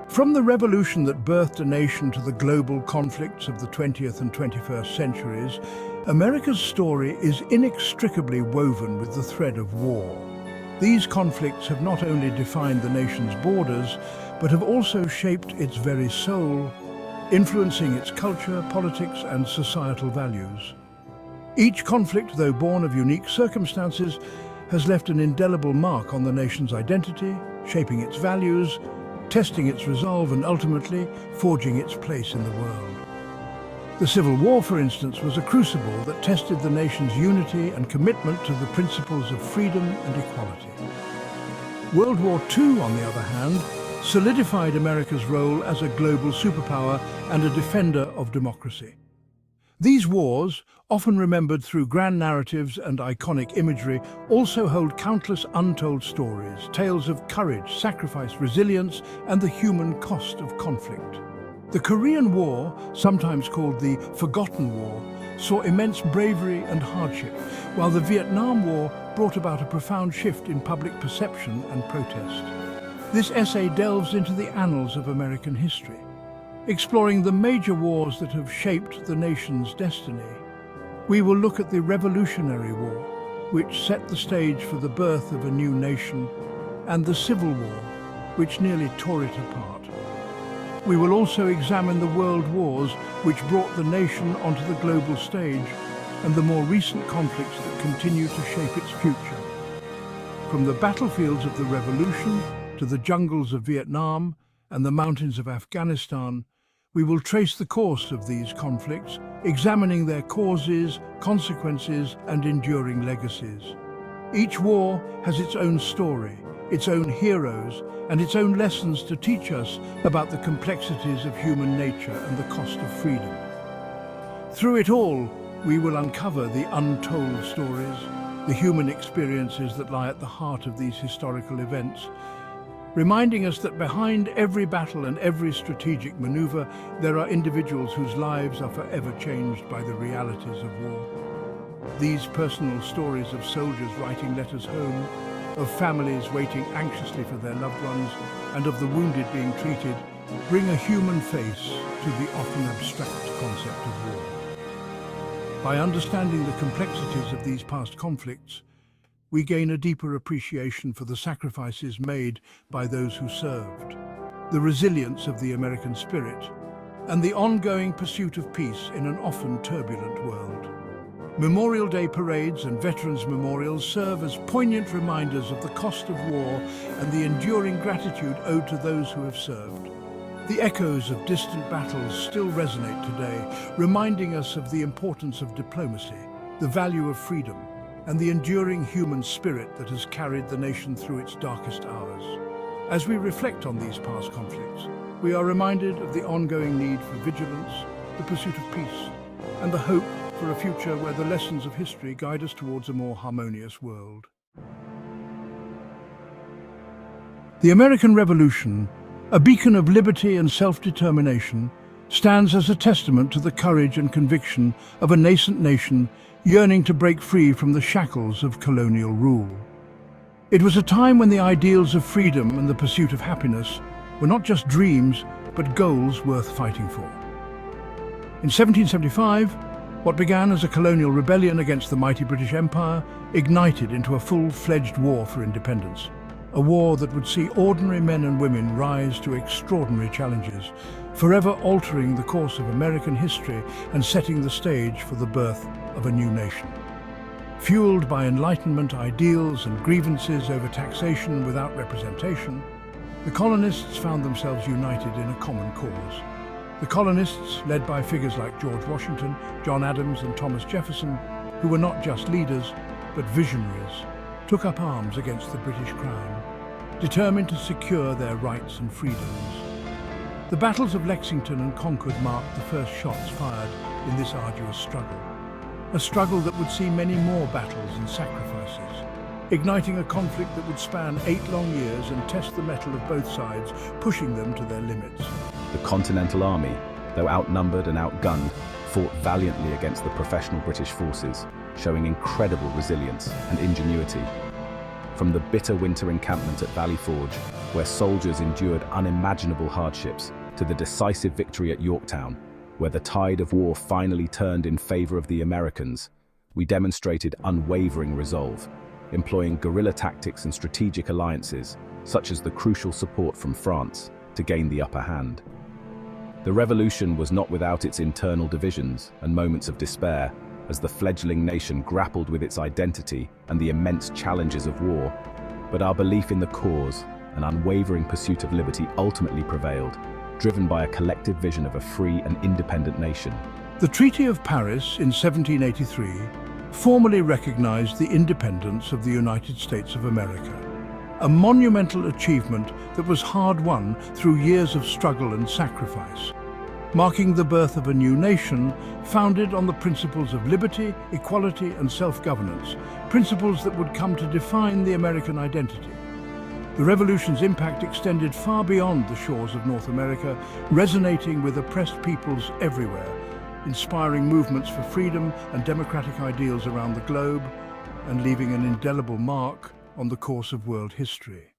From the revolution that birthed a nation to the global conflicts of the 20th and 21st centuries, America's story is inextricably woven with the thread of war. These conflicts have not only defined the nation's borders, but have also shaped its very soul, influencing its culture, politics, and societal values. Each conflict, though born of unique circumstances, has left an indelible mark on the nation's identity, shaping its values, testing its resolve, and ultimately forging its place in the world. The Civil War, for instance, was a crucible that tested the nation's unity and commitment to the principles of freedom and equality. World War II, on the other hand, solidified America's role as a global superpower and a defender of democracy. These wars, often remembered through grand narratives and iconic imagery, also hold countless untold stories, tales of courage, sacrifice, resilience, and the human cost of conflict. The Korean War, sometimes called the Forgotten War, saw immense bravery and hardship, while the Vietnam War brought about a profound shift in public perception and protest. This essay delves into the annals of American history, exploring the major wars that have shaped the nation's destiny. We will look at the Revolutionary War, which set the stage for the birth of a new nation, and the Civil War, which nearly tore it apart. We will also examine the world wars which brought the nation onto the global stage, and the more recent conflicts that continue to shape its future. From the battlefields of the Revolution to the jungles of Vietnam and the mountains of Afghanistan, we will trace the course of these conflicts, examining their causes, consequences, and enduring legacies. Each war has its own story, its own heroes, and its own lessons to teach us about the complexities of human nature and the cost of freedom. Through it all, we will uncover the untold stories, the human experiences that lie at the heart of these historical events, reminding us that behind every battle and every strategic maneuver, there are individuals whose lives are forever changed by the realities of war. These personal stories of soldiers writing letters home, of families waiting anxiously for their loved ones, and of the wounded being treated, bring a human face to the often abstract concept of war. By understanding the complexities of these past conflicts, we gain a deeper appreciation for the sacrifices made by those who served, the resilience of the American spirit, and the ongoing pursuit of peace in an often turbulent world. Memorial Day parades and veterans' memorials serve as poignant reminders of the cost of war and the enduring gratitude owed to those who have served. The echoes of distant battles still resonate today, reminding us of the importance of diplomacy, the value of freedom, and the enduring human spirit that has carried the nation through its darkest hours. As we reflect on these past conflicts, we are reminded of the ongoing need for vigilance, the pursuit of peace, and the hope for a future where the lessons of history guide us towards a more harmonious world. The American Revolution, a beacon of liberty and self-determination, stands as a testament to the courage and conviction of a nascent nation yearning to break free from the shackles of colonial rule. It was a time when the ideals of freedom and the pursuit of happiness were not just dreams, but goals worth fighting for. In 1775, what began as a colonial rebellion against the mighty British Empire ignited into a full-fledged war for independence, a war that would see ordinary men and women rise to extraordinary challenges, forever altering the course of American history and setting the stage for the birth of a new nation. Fueled by Enlightenment ideals and grievances over taxation without representation, the colonists found themselves united in a common cause. The colonists, led by figures like George Washington, John Adams, and Thomas Jefferson, who were not just leaders, but visionaries, took up arms against the British Crown, determined to secure their rights and freedoms. The battles of Lexington and Concord marked the first shots fired in this arduous struggle, a struggle that would see many more battles and sacrifices, igniting a conflict that would span 8 long years and test the mettle of both sides, pushing them to their limits. The Continental Army, though outnumbered and outgunned, fought valiantly against the professional British forces, showing incredible resilience and ingenuity. From the bitter winter encampment at Valley Forge, where soldiers endured unimaginable hardships, to the decisive victory at Yorktown, where the tide of war finally turned in favor of the Americans, we demonstrated unwavering resolve, employing guerrilla tactics and strategic alliances, such as the crucial support from France, to gain the upper hand. The revolution was not without its internal divisions and moments of despair, as the fledgling nation grappled with its identity and the immense challenges of war. But our belief in the cause and unwavering pursuit of liberty ultimately prevailed, driven by a collective vision of a free and independent nation. The Treaty of Paris in 1783 formally recognized the independence of the United States of America, a monumental achievement that was hard-won through years of struggle and sacrifice, marking the birth of a new nation founded on the principles of liberty, equality, and self-governance, principles that would come to define the American identity. The revolution's impact extended far beyond the shores of North America, resonating with oppressed peoples everywhere, inspiring movements for freedom and democratic ideals around the globe, and leaving an indelible mark on the course of world history.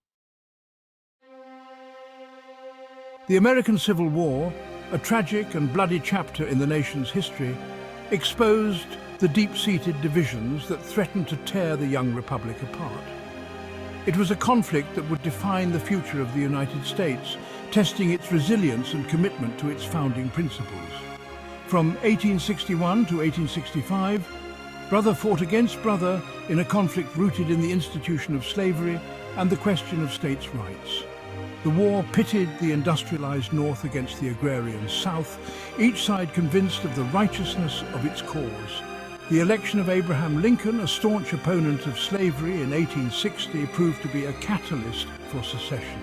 The American Civil War, a tragic and bloody chapter in the nation's history, exposed the deep-seated divisions that threatened to tear the young republic apart. It was a conflict that would define the future of the United States, testing its resilience and commitment to its founding principles. From 1861 to 1865, brother fought against brother in a conflict rooted in the institution of slavery and the question of states' rights. The war pitted the industrialized North against the agrarian South, each side convinced of the righteousness of its cause. The election of Abraham Lincoln, a staunch opponent of slavery in 1860, proved to be a catalyst for secession.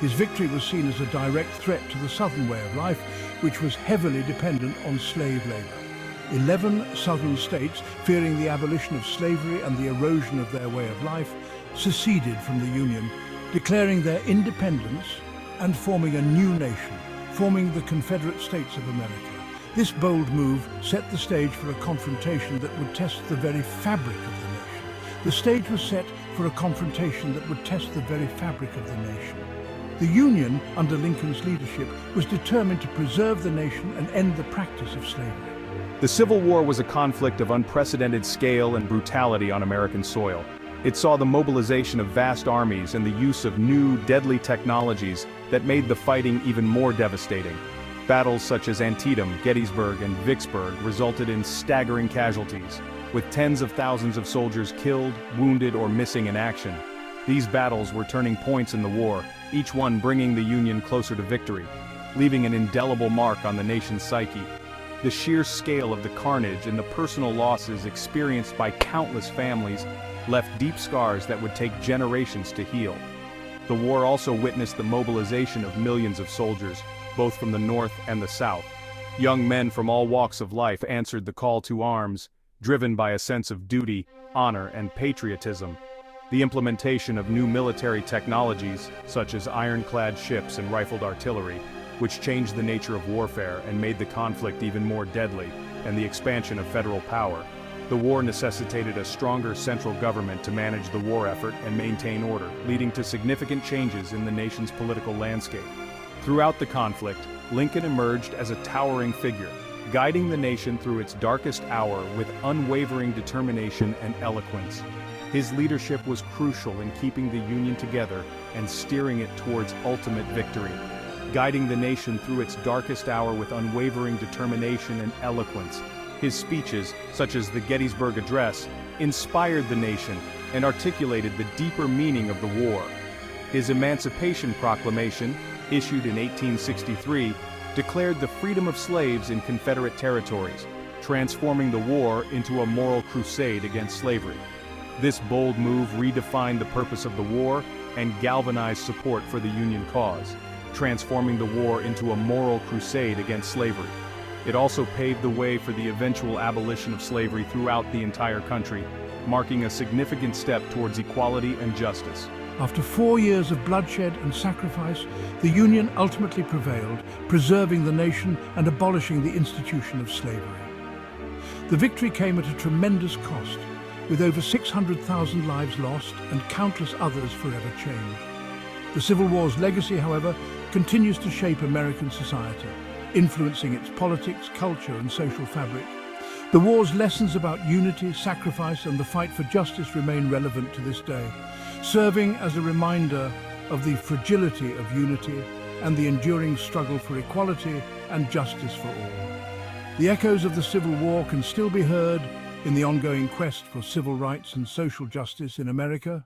His victory was seen as a direct threat to the Southern way of life, which was heavily dependent on slave labor. 11 Southern states, fearing the abolition of slavery and the erosion of their way of life, seceded from the Union, declaring their independence and forming a new nation, forming the Confederate States of America. This bold move set the stage for a confrontation that would test the very fabric of the nation. The stage was set for a confrontation that would test the very fabric of the nation. The Union, under Lincoln's leadership, was determined to preserve the nation and end the practice of slavery. The Civil War was a conflict of unprecedented scale and brutality on American soil. It saw the mobilization of vast armies and the use of new, deadly technologies that made the fighting even more devastating. Battles such as Antietam, Gettysburg, and Vicksburg resulted in staggering casualties, with tens of thousands of soldiers killed, wounded, or missing in action. These battles were turning points in the war, each one bringing the Union closer to victory, leaving an indelible mark on the nation's psyche. The sheer scale of the carnage and the personal losses experienced by countless families left deep scars that would take generations to heal. The war also witnessed the mobilization of millions of soldiers, both from the North and the South. Young men from all walks of life answered the call to arms, driven by a sense of duty, honor, and patriotism. The implementation of new military technologies, such as ironclad ships and rifled artillery, which changed the nature of warfare and made the conflict even more deadly, and the expansion of federal power. The war necessitated a stronger central government to manage the war effort and maintain order, leading to significant changes in the nation's political landscape. Throughout the conflict, Lincoln emerged as a towering figure, guiding the nation through its darkest hour with unwavering determination and eloquence. His leadership was crucial in keeping the Union together and steering it towards ultimate victory. Guiding the nation through its darkest hour with unwavering determination and eloquence, his speeches, such as the Gettysburg Address, inspired the nation and articulated the deeper meaning of the war. His Emancipation Proclamation, issued in 1863, declared the freedom of slaves in Confederate territories, transforming the war into a moral crusade against slavery. This bold move redefined the purpose of the war and galvanized support for the Union cause, transforming the war into a moral crusade against slavery. It also paved the way for the eventual abolition of slavery throughout the entire country, marking a significant step towards equality and justice. After 4 years of bloodshed and sacrifice, the Union ultimately prevailed, preserving the nation and abolishing the institution of slavery. The victory came at a tremendous cost. with over 600,000 lives lost and countless others forever changed. The Civil War's legacy, however, continues to shape American society, influencing its politics, culture, and social fabric. The war's lessons about unity, sacrifice, and the fight for justice remain relevant to this day, serving as a reminder of the fragility of unity and the enduring struggle for equality and justice for all. The echoes of the Civil War can still be heard in the ongoing quest for civil rights and social justice in America.